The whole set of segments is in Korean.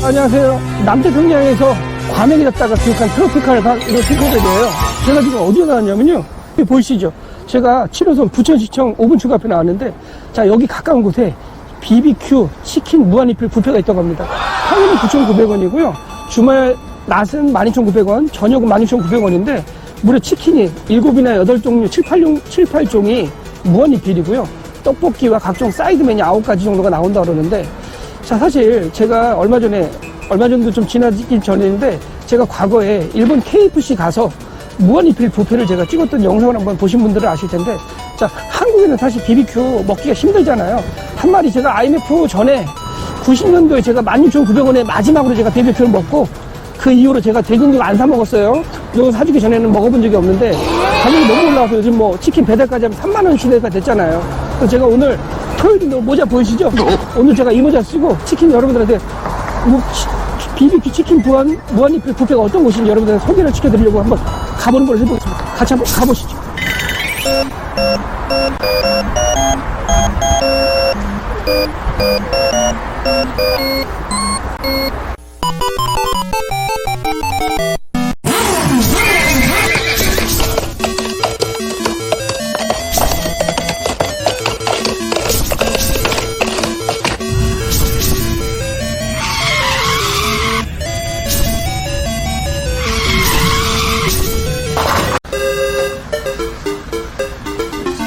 안녕하세요. 남태평양에서 과메기 잡다가 기록한 트로피칼 이거 핑크백이에요. 제가 지금 어디에 나왔냐면요. 여기 보이시죠? 제가 7호선 부천시청 5분 출구 앞에 나왔는데, 자, 여기 가까운 곳에 BBQ 치킨 무한리필 뷔페가 있다고 합니다. 평일은 9,900원이고요. 주말 낮은 12,900원, 저녁은 16,900원인데, 무려 치킨이 7이나 8종류, 7, 8종이 무한리필이고요. 떡볶이와 각종 사이드 메뉴 9가지 정도가 나온다고 그러는데, 자, 사실 제가 얼마 전도 좀 지나기 전인데, 제가 과거에 일본 KFC 가서 무한리필 뷔페를 제가 찍었던 영상을 한번 보신 분들은 아실 텐데, 자, 한국에는 사실 BBQ 먹기가 힘들잖아요. 한 마리 제가 IMF 전에 90년도에 제가 16,900원에 마지막으로 제가 BBQ를 먹고, 그 이후로 제가 대중적 안 사 먹었어요. 이거 사주기 전에는 먹어본 적이 없는데, 가격이 너무 올라와서 요즘 뭐 치킨 배달까지 하면 3만원 시대가 됐잖아요. 그래서 제가 오늘 토요일인데 모자 보이시죠? 오늘 제가 이 모자 쓰고 치킨 여러분들한테 뭐 BBQ 치킨 무한리필 뷔페가 어떤 곳인지 여러분들한테 소개를 시켜드리려고 한번 가보는 걸 해보겠습니다. 같이 한번 가보시죠.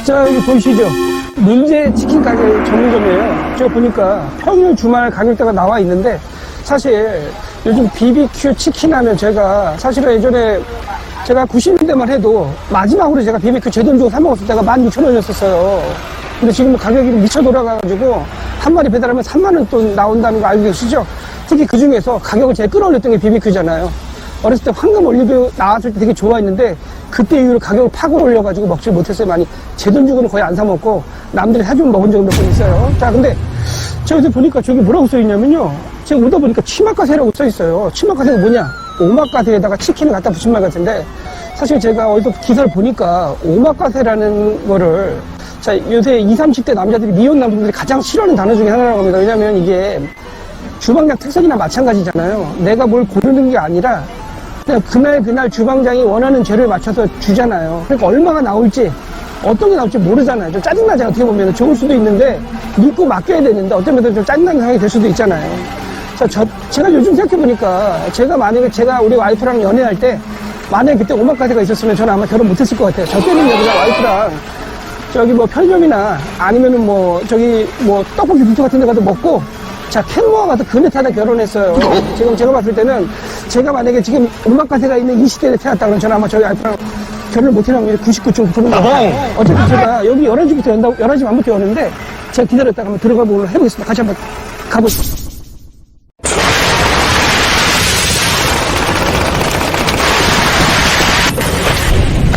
자, 여기 보이시죠? 문제 치킨 가게 전문점이에요. 제가 보니까 평일 주말 가격대가 나와 있는데, 사실 요즘 BBQ 치킨 하면 제가 사실은 예전에 제가 90년대만 해도 마지막으로 제가 BBQ 제 돈 주고 사 먹었을 때가 16,000원이었었어요. 근데 지금 가격이 미쳐 돌아가가지고 한 마리 배달하면 3만원 돈 나온다는 거 알고 계시죠? 특히 그 중에서 가격을 제일 끌어올렸던 게 BBQ잖아요. 어렸을 때 황금 올리브 나왔을 때 되게 좋아했는데, 그때 이후로 가격을 팍 올려가지고 먹지 못했어요. 많이 제 돈 주고는 거의 안 사 먹고 남들이 사주면 먹은 적은 몇 번 있어요. 자, 근데 제가 어제 보니까 저기 뭐라고 써있냐면요, 제가 오다 보니까 치마카세라고 써있어요. 치마카세가 뭐냐, 오마카세에다가 치킨을 갖다 붙인 말 같은데, 사실 제가 어디서 기사를 보니까 오마카세라는 거를, 자, 요새 20, 30대 남자들이, 미혼 남자들이 가장 싫어하는 단어 중에 하나라고 합니다. 왜냐면 이게 주방장 특색이나 마찬가지잖아요. 내가 뭘 고르는 게 아니라 그냥 그날 주방장이 원하는 재료에 맞춰서 주잖아요. 그러니까 얼마가 나올지, 어떤 게 나올지 모르잖아요. 좀 짜증나지, 어떻게 보면. 좋을 수도 있는데 믿고 맡겨야 되는데 어떤 면에서 좀 짜증나는 상황이 될 수도 있잖아요. 자, 제가 요즘 생각해보니까, 제가 만약에 우리 와이프랑 연애할 때 만약에 그때 오마카세가 있었으면 저는 아마 결혼 못했을 것 같아요. 저 때는 여기가 와이프랑 저기 뭐 편의점이나 아니면은 뭐 저기 뭐 떡볶이 뷔페 같은 데 가서 먹고, 자, 캔모아 가서 그네 타다 결혼했어요. 지금 제가 봤을 때는, 제가 만약에 지금 오마카세가 있는 이 시대에 태어났다 그러면 저는 아마 저희 와이프랑 결혼을 못할 확률이 99.9%인 것 같아요. 어차피 제가 여기 11시부터 연다고, 11시 반부터 여는데, 제가 기다렸다가 한번 들어가 보도록 해보겠습니다. 같이 한번 가보시죠.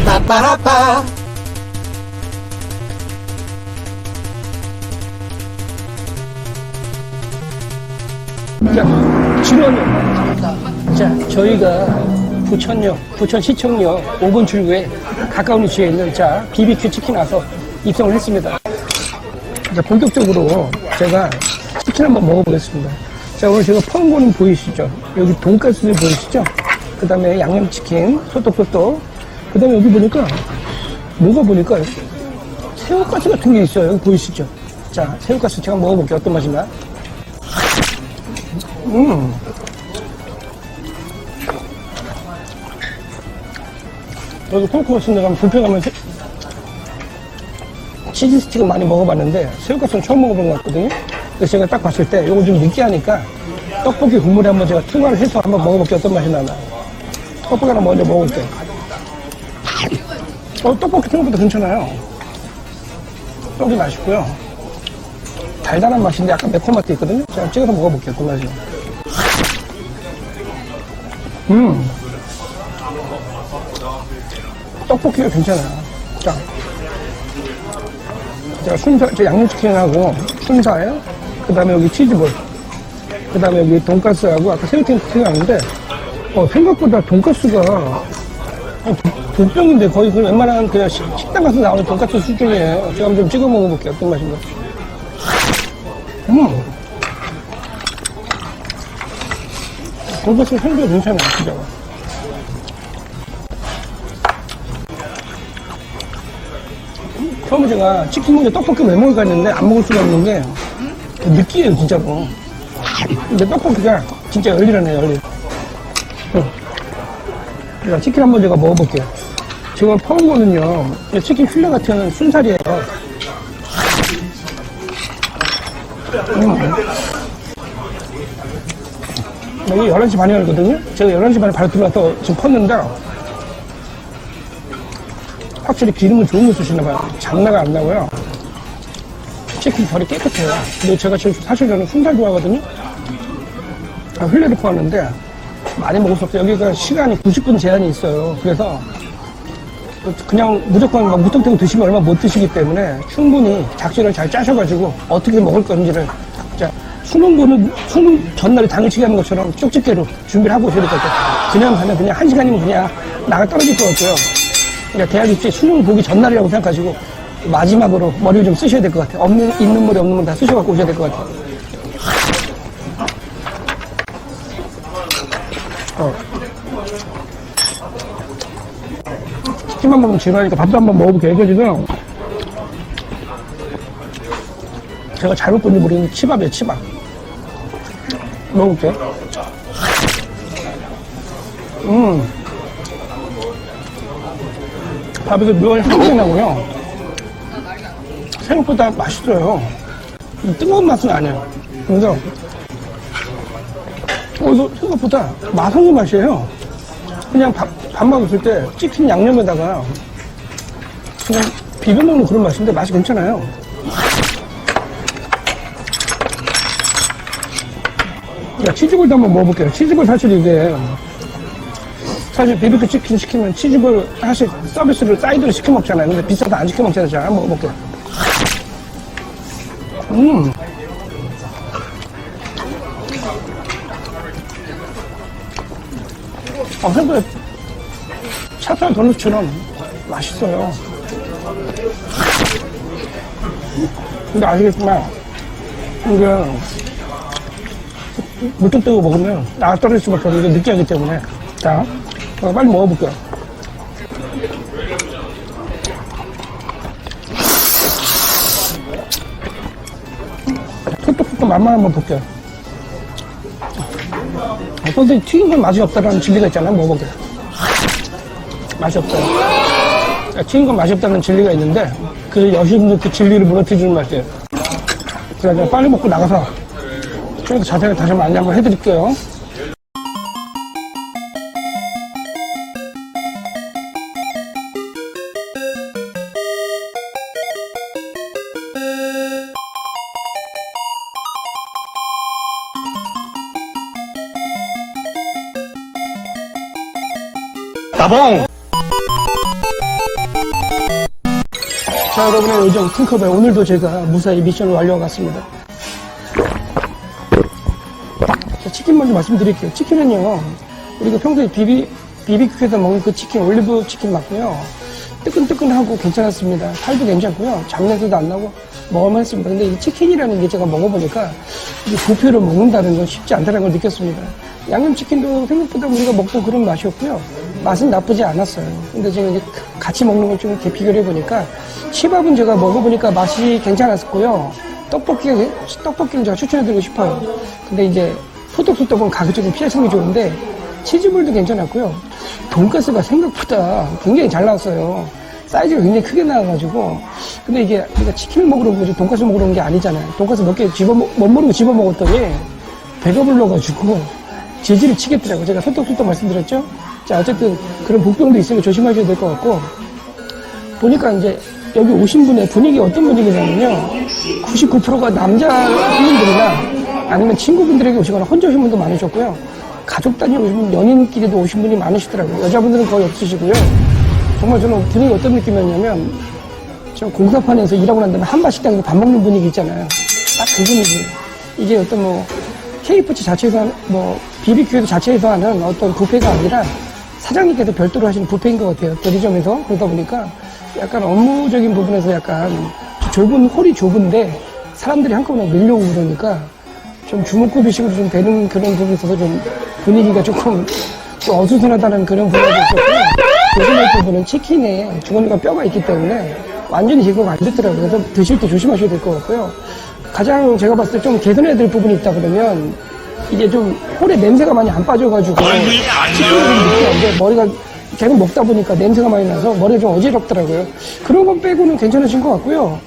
빠빠라빠. 자, 진원역. 자, 저희가 부천시청역 5분 출구에 가까운 위치에 있는, 자, BBQ 치킨 와서 입성을 했습니다. 자, 본격적으로 제가 치킨 한번 먹어보겠습니다. 자, 오늘 제가 퍼온 거는 보이시죠? 여기 돈가스를 보이시죠? 그 다음에 양념치킨, 소떡소떡. 그 다음에 여기 보니까, 새우가스 같은 게 있어요. 여기 보이시죠? 자, 새우가스 제가 먹어볼게요. 어떤 맛인가? 여기 콩쿠 같은 데 가면 뷔페 가면 치즈 스틱은 많이 먹어봤는데 새우가스는 처음 먹어본 것 같거든요. 그래서 제가 딱 봤을 때 이거 좀 느끼하니까 떡볶이 국물에 한번 제가 투과를 해서 한번 먹어볼게요. 어떤 맛이 나나. 떡볶이 하나 먼저 먹어볼게요. 떡볶이 생각보다 괜찮아요. 떡이 맛있고요. 달달한 맛인데 약간 매콤한 맛도 있거든요. 제가 찍어서 먹어볼게요. 어떤 맛이요. 떡볶이가 괜찮아요. 자, 제가 저 양념치킨하고 순살, 그 다음에 여기 치즈볼, 그 다음에 여기 돈가스하고 아까 새우튀김 생각하는데, 생각보다 돈가스가 두 병인데 거의 그 웬만한 그냥 식당 가서 나오는 돈가스 수준이에요. 제가 좀 찍어 먹어볼게요. 어떤 맛인가. 돈가스 생도 괜찮아요, 진짜. 처음에 제가 치킨 먼저 떡볶이 왜 먹을까 했는데 안 먹을 수가 없는 게 느끼해요, 진짜로. 근데 떡볶이가 진짜 열리라네, 열리. 자, 치킨 한번 제가 먹어볼게요. 제가 퍼온 거는요, 치킨 필레 같은 순살이에요. 여기 11시 반에 열거든요? 제가 11시 반에 바로 들어와서 지금 펐는데, 확실히 기름은 좋은 거 쓰시나봐요. 장나가 안 나고요. 치킨 결이 깨끗해요. 근데 제가 지금 사실 저는 순살 좋아하거든요? 흘레를 퍼왔는데, 많이 먹을 수 없어요. 여기가 시간이 90분 제한이 있어요. 그래서, 그냥 무조건 막 무턱대고 드시면 얼마 못 드시기 때문에 충분히 작전을 잘 짜셔가지고 어떻게 먹을 건지를 수능 전날에 당일치기 하는 것처럼 쪽집게로 준비를 하고 오셔야 될 것 같아요. 그냥 가면 그냥 1시간이면 그냥 나가 떨어질 것 같고요. 그러니까 대학 입시 수능 보기 전날이라고 생각하시고 마지막으로 머리를 좀 쓰셔야 될 것 같아요. 있는 머리 없는 머리 다 쓰셔갖고 오셔야 될 것 같아요. 치킨만 먹으면 지루하니까 밥도 한번 먹어볼게요. 이거 지금 제가 잘못 본지 모르겠는데 치밥이에요, 치밥. 먹어볼게요. 밥에서 묘한 향이 나고요. 생각보다 맛있어요. 뜨거운 맛은 아니에요. 그래서 생각보다 맛있는 맛이에요. 그냥 밥 먹었을 때 치킨 양념에다가 그냥 비벼 먹는 그런 맛인데 맛이 괜찮아요. 자, 치즈볼도 한번 먹어볼게요. 치즈볼 사실 이게 사실 비비큐 치킨 시키면 치즈볼 사실 서비스를 사이드로 시켜 먹잖아요. 근데 비싸도 안 시켜 먹잖아요. 자, 한번 먹어볼게요. 생각보다 찹쌀 도넛처럼 맛있어요. 근데 아시겠지만 이게 물좀 뜨고 먹으면 나가 떨어질 수밖에 없는 게 느끼하기 때문에 자, 빨리 먹어볼게요. 톡톡톡 맛만 한번 볼게요. 선생님 튀긴 건 맛이 없다라는 진리가 있잖아요. 먹어볼게요. 맛이 없어요. 튀긴 건 맛이 없다는 진리가 있는데 그 여신분 그 진리를 무너뜨리는 맛이에요. 그래서 빨리 먹고 나가서 좀 더 자세하게 다시 한번 안내 한번 해드릴게요. 따봉! 자, 여러분의 요정 팅커벨, 오늘도 제가 무사히 미션을 완료해갔습니다. 자, 치킨 먼저 말씀드릴게요. 치킨은요, 우리가 평소에 비비큐에서 먹는 그 치킨, 올리브 치킨 맞고요. 뜨끈뜨끈하고 괜찮았습니다. 살도 괜찮고요. 잡내도 안 나고 먹을만했습니다. 근데 이 치킨이라는 게 제가 먹어보니까 이게 부피로 먹는다는 건 쉽지 않다는 걸 느꼈습니다. 양념치킨도 생각보다 우리가 먹던 그런 맛이었고요. 맛은 나쁘지 않았어요. 근데 지금 이제 같이 먹는 걸 좀 이렇게 비교를 해보니까 치밥은 제가 먹어보니까 맛이 괜찮았고요. 떡볶이는 제가 추천해드리고 싶어요. 근데 이제 소떡소떡은 가급적 피하시는 게 좋은데 치즈볼도 괜찮았고요. 돈가스가 생각보다 굉장히 잘 나왔어요. 사이즈가 굉장히 크게 나와가지고. 근데 이게 우리가 치킨을 먹으러 온 거지 돈가스 먹으러 온 게 아니잖아요. 돈가스 몇 개 못 모르고 집어 먹었더니 배가 불러가지고 질질을 치겠더라고요. 제가 소떡소떡 말씀드렸죠? 자, 어쨌든 그런 복병도 있으니까 조심하셔야 될 것 같고. 보니까 이제 여기 오신 분의 분위기 어떤 분위기냐면요. 99%가 남자 손님들이나 아니면 친구분들에게 오시거나 혼자 오신 분도 많으셨고요. 가족 단위 오신 분, 연인끼리도 오신 분이 많으시더라고요. 여자분들은 거의 없으시고요. 정말 저는 분위기 어떤 느낌이었냐면, 저 공사판에서 일하고 난 다음에 한바식당에서 밥 먹는 분위기 있잖아요. 딱 그 분위기. 이게 어떤 뭐, KFC 자체에서, BBQ에도 자체에서 하는 어떤 뷔페가 아니라 사장님께서 별도로 하시는 뷔페인 것 같아요. 대리점에서. 그러다 보니까 약간 업무적인 부분에서 약간 좁은, 홀이 좁은데 사람들이 한꺼번에 밀려오고 그러니까 좀 주먹구비식으로 좀 되는 그런 부분에 있어서 좀 분위기가 조금 좀 어수선하다는 그런 부분이 있었고요. 조심할 부분은 치킨에 주머니가 뼈가 있기 때문에 완전히 제거가 안 됐더라고요. 그래서 드실 때 조심하셔야 될 것 같고요. 가장 제가 봤을 때 좀 개선해야 될 부분이 있다 그러면 이게 좀 홀에 냄새가 많이 안 빠져가지고 치킨이 좀 느끼한데 머리가 계속 먹다 보니까 냄새가 많이 나서 머리가 좀 어지럽더라고요. 그런 건 빼고는 괜찮으신 것 같고요.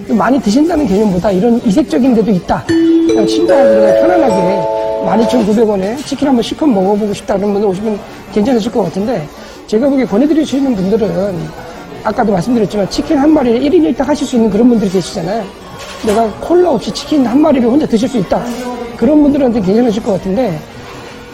좀 많이 드신다는 개념보다 이런 이색적인 데도 있다. 그냥 친구하고 그냥 편안하게 12,900원에 치킨 한번 실컷 먹어보고 싶다는 분들 오시면 괜찮으실 것 같은데 제가 보기에 권해드릴 수 있는 분들은 아까도 말씀드렸지만 치킨 한 마리를 1인 1닭 하실 수 있는 그런 분들이 계시잖아요. 내가 콜라 없이 치킨 한 마리를 혼자 드실 수 있다. 그런 분들한테 괜찮으실 것 같은데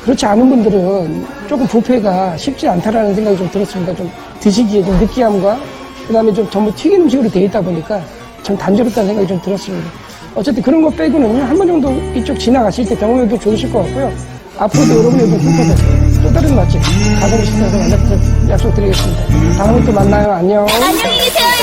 그렇지 않은 분들은 조금 부페가 쉽지 않다라는 생각이 좀 들었습니다. 좀 드시기에 좀 느끼함과 그 다음에 좀 전부 튀긴 음식으로 되어 있다 보니까 좀 단조롭다는 생각이 좀 들었습니다. 어쨌든 그런 거 빼고는 한 번 정도 이쪽 지나가실 때 경험해도 좋으실 것 같고요. 앞으로도 여러분의 홈페이지 또 다른 맛집 가성식당에서 약속드리겠습니다. 다음에 또 만나요. 안녕. 안녕히 계세요.